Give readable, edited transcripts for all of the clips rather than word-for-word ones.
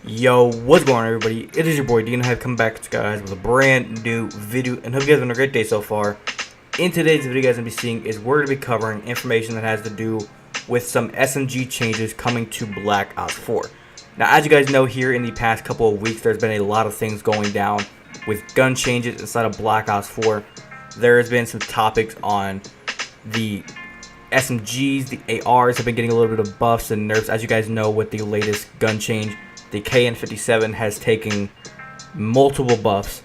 Yo, what's going on, everybody? It is your boy Dean. I've come back, guys, with a brand new video, and hope you guys are having a great day so far. In today's video, guys, gonna be seeing is we're gonna be covering information that has to do with some SMG changes coming to Black Ops 4. Now, as you guys know, here in the past couple of weeks, there's been a lot of things going down with gun changes inside of Black Ops 4. There has been some topics on the SMGs, the ARs have been getting a little bit of buffs and nerfs. As you guys know, with the latest gun change, the KN57 has taken multiple buffs,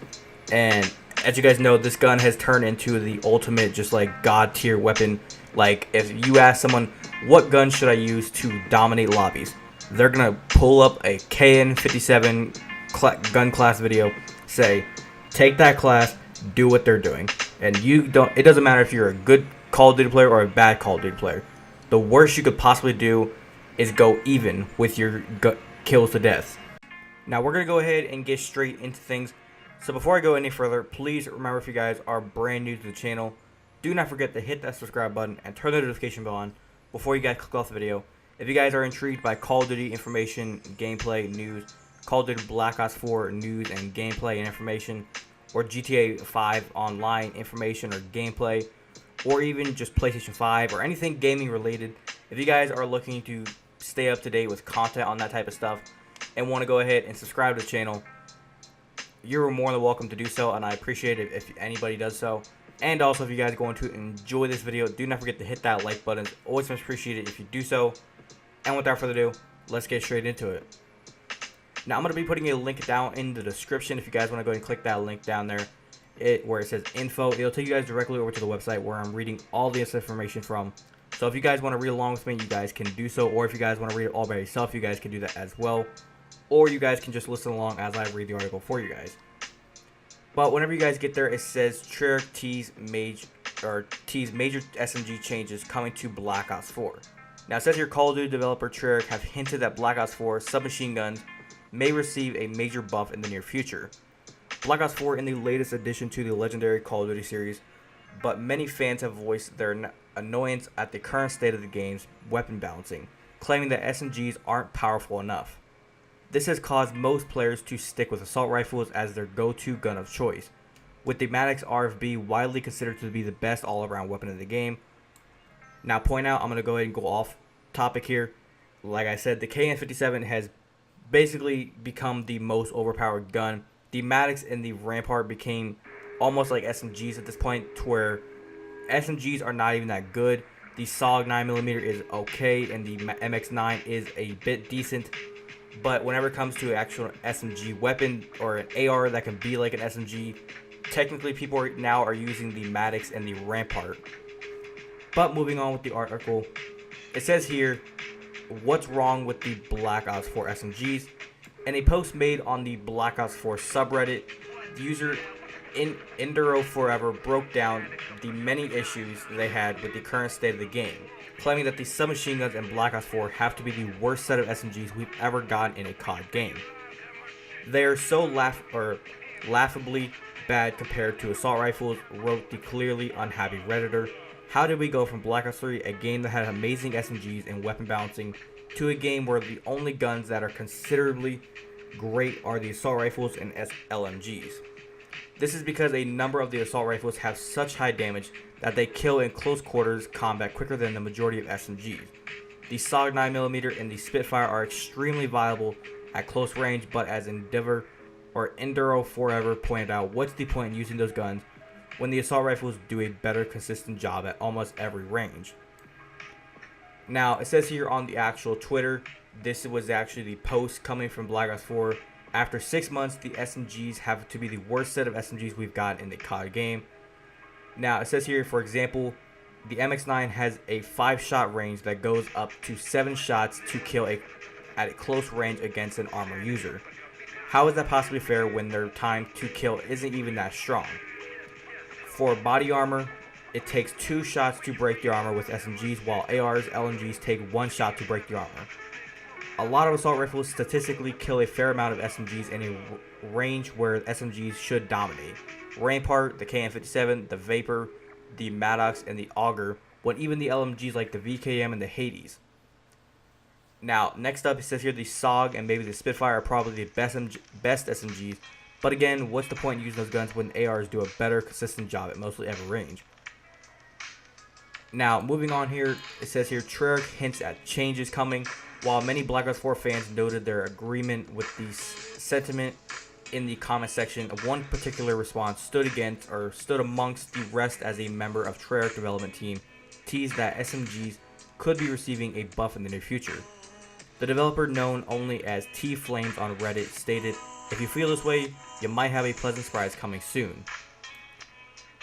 and as you guys know, this gun has turned into the ultimate, just like god tier weapon. Like, if you ask someone, what gun should I use to dominate lobbies, they're gonna pull up a KN57 gun class video, say, take that class, do what they're doing, and it doesn't matter if you're a good Call of Duty player or a bad Call of Duty player. The worst you could possibly do is go even with your kills to death. Now we're going to go ahead and get straight into things. So before I go any further, please remember, if you guys are brand new to the channel, do not forget to hit that subscribe button and turn the notification bell on before you guys click off the video. If you guys are intrigued by Call of Duty information, gameplay, news, Call of Duty Black Ops 4 news and gameplay and information, or GTA 5 online information or gameplay, or even just PlayStation 5 or anything gaming related, if you guys are looking to stay up to date with content on that type of stuff and want to go ahead and subscribe to the channel, you're more than welcome to do so, and I appreciate it if anybody does so. And also, if you guys are going to enjoy this video, do not forget to hit that like button. It's always much appreciated if you do so. And without further ado, let's get straight into it. Now, I'm going to be putting a link down in the description if you guys want to go ahead and click that link down there where it says info. It'll take you guys directly over to the website where I'm reading all this information from. So if you guys want to read along with me, you guys can do so. Or if you guys want to read it all by yourself, you guys can do that as well. Or you guys can just listen along as I read the article for you guys. But whenever you guys get there, it says TREYARCH tease major SMG changes coming to Black Ops 4. Now it says here, Call of Duty developer TREYARCH have hinted that Black Ops 4 submachine guns may receive a major buff in the near future. Black Ops 4 in the latest addition to the legendary Call of Duty series, but many fans have voiced their annoyance at the current state of the game's weapon balancing, claiming that SMGs aren't powerful enough. This has caused most players to stick with assault rifles as their go-to gun of choice, with the Maddox RFB widely considered to be the best all-around weapon in the game. Now, point out, I'm going to go ahead and go off topic here. Like I said, the KN57 has basically become the most overpowered gun. The Maddox and the Rampart became almost like SMGs at this point, to where SMGs are not even that good. The SOG 9mm is okay, and the MX9 is a bit decent. But whenever it comes to an actual SMG weapon or an AR that can be like an SMG, technically people now are using the Maddox and the Rampart. But moving on with the article, it says here, what's wrong with the Black Ops 4 SMGs? In a post made on the Black Ops 4 subreddit, the user Enduro Forever broke down the many issues they had with the current state of the game, claiming that the submachine guns in Black Ops 4 have to be the worst set of SMGs we've ever gotten in a COD game. They are so laughably bad compared to assault rifles, wrote the clearly unhappy Redditor. How did we go from Black Ops 3, a game that had amazing SMGs and weapon balancing, to a game where the only guns that are considerably great are the assault rifles and LMGs? This is because a number of the assault rifles have such high damage that they kill in close quarters combat quicker than the majority of SMGs. The SOG 9mm and the Spitfire are extremely viable at close range, but as Enduro Forever pointed out, what's the point in using those guns when the assault rifles do a better consistent job at almost every range? Now, it says here on the actual Twitter, this was actually the post coming from Black Ops 4. After 6 months, the SMGs have to be the worst set of SMGs we've got in the COD game. Now, it says here, for example, the MX9 has a 5-shot range that goes up to 7 shots to kill at a close range against an armor user. How is that possibly fair when their time to kill isn't even that strong? For body armor, it takes 2 shots to break the armor with SMGs, while ARs, LMGs take 1 shot to break the armor. A lot of assault rifles statistically kill a fair amount of SMGs in a range where SMGs should dominate. Rampart, the KN57, the Vapor, the Maddox, and the Auger, when even the LMGs like the VKM and the Hades. Now, next up, it says here the SOG and maybe the Spitfire are probably the best SMGs. But again, what's the point in using those guns when ARs do a better, consistent job at mostly every range? Now, moving on here, it says here, TREYARCH hints at changes coming. While many Black Ops 4 fans noted their agreement with the sentiment in the comment section, one particular response stood amongst the rest as a member of TREYARCH development team teased that SMGs could be receiving a buff in the near future. The developer, known only as T-Flames on Reddit, stated, "If you feel this way, you might have a pleasant surprise coming soon."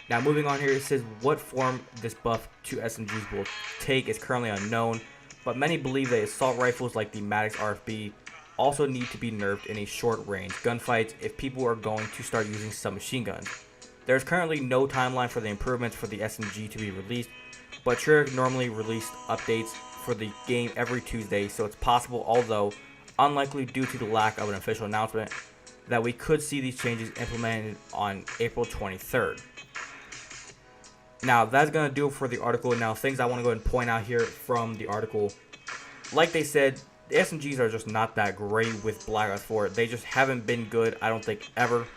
Now moving on here, it says what form this buff to SMGs will take is currently unknown, but many believe that assault rifles like the Maddox RFB also need to be nerfed in a short range gunfights if people are going to start using submachine guns. There is currently no timeline for the improvements for the SMG to be released, but TREYARCH normally released updates for the game every Tuesday, so it's possible, although unlikely due to the lack of an official announcement, that we could see these changes implemented on April 23rd. Now, that's going to do it for the article. Now, things I want to go ahead and point out here from the article. Like they said, the SMGs are just not that great with Black Ops 4. They just haven't been good, I don't think, ever.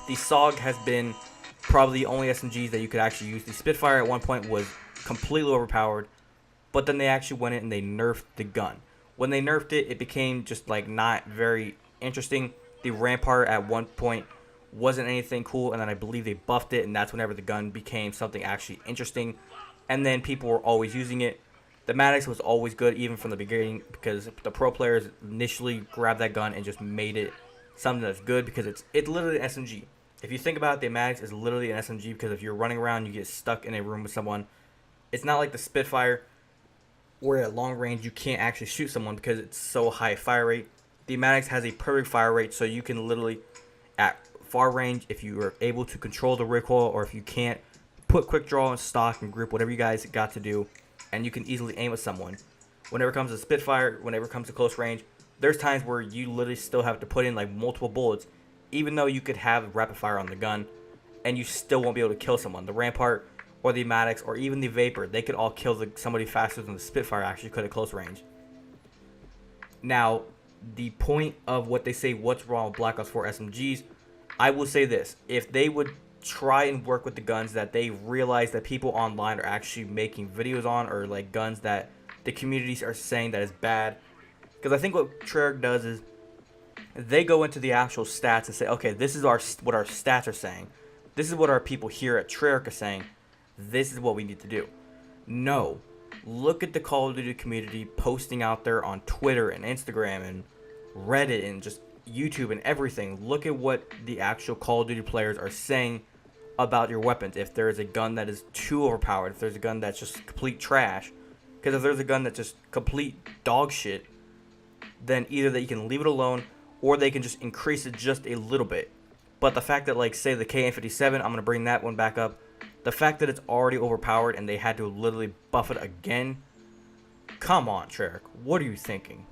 The SOG has been probably the only SMGs that you could actually use. The Spitfire at one point was completely overpowered, but then they actually went in and they nerfed the gun. When they nerfed it, it became just like not very interesting. The Rampart at one point wasn't anything cool, and then I believe they buffed it, and that's whenever the gun became something actually interesting, and then people were always using it. The Maddox was always good even from the beginning because the pro players initially grabbed that gun and just made it something that's good because it's literally an SMG. If you think about it, the Maddox is literally an SMG because if you're running around, you get stuck in a room with someone. It's not like the Spitfire where at long range you can't actually shoot someone because it's so high fire rate. The Maddox has a perfect fire rate, so you can literally at far range, if you are able to control the recoil, or if you can't, put quick draw and stock and group, whatever you guys got to do, and you can easily aim at someone. Whenever it comes to Spitfire, whenever it comes to close range, there's times where you literally still have to put in like multiple bullets, even though you could have rapid fire on the gun, and you still won't be able to kill someone. The Rampart or the Maddox or even the Vapor, they could all kill somebody faster than the Spitfire actually could at close range. Now, the point of what they say, what's wrong with Black Ops 4 SMGs, I will say this: if they would try and work with the guns that they realize that people online are actually making videos on, or like guns that the communities are saying that is bad, because I think what TREYARCH does is they go into the actual stats and say, okay, this is what our stats are saying, this is what our people here at TREYARCH are saying, this is what we need to do. No, look at the Call of Duty community posting out there on Twitter and Instagram and Reddit and just YouTube and everything. Look at what the actual Call of Duty players are saying about your weapons. If there is a gun that is too overpowered, if there's a gun that's just complete trash, because if there's a gun that's just complete dog shit, then either that you can leave it alone or they can just increase it just a little bit. But the fact that, like, say the KN57, I'm going to bring that one back up, the fact that it's already overpowered and they had to literally buff it again, come on, TREYARCH, what are you thinking?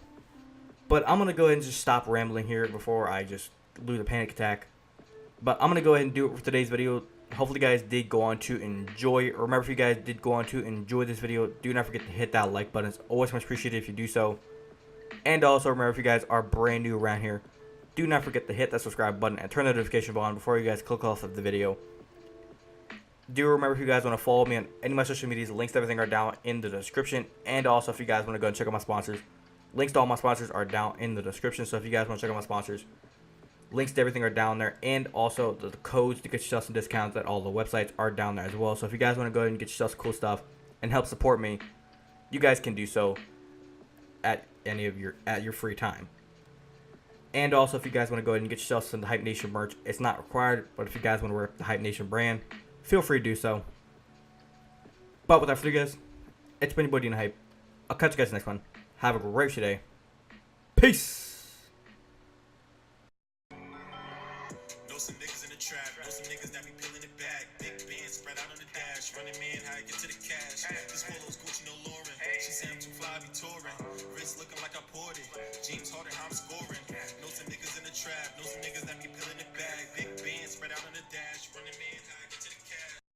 But I'm going to go ahead and just stop rambling here before I just lose a panic attack. But I'm going to go ahead and do it for today's video. Hopefully you guys did go on to enjoy. Remember, if you guys did go on to enjoy this video, do not forget to hit that like button. It's always much appreciated if you do so. And also remember, if you guys are brand new around here, do not forget to hit that subscribe button and turn the notification bell on before you guys click off of the video. Do remember, if you guys want to follow me on any of my social medias, links to everything are down in the description. And also, if you guys want to go and check out my sponsors, links to all my sponsors are down in the description. So if you guys want to check out my sponsors, links to everything are down there. And also the codes to get yourself some discounts at all the websites are down there as well. So if you guys want to go ahead and get yourself some cool stuff and help support me, you guys can do so at your free time. And also, if you guys want to go ahead and get yourself some Hype Nation merch, it's not required, but if you guys want to wear the Hype Nation brand, feel free to do so. But without further ado, guys, it's been your boy Dean Hype. I'll catch you guys next one. Have a great day. Peace. Know some niggas in the trap, know some niggas that be peeling it back. Big bands spread out on the dash, running man, how I get to the cash.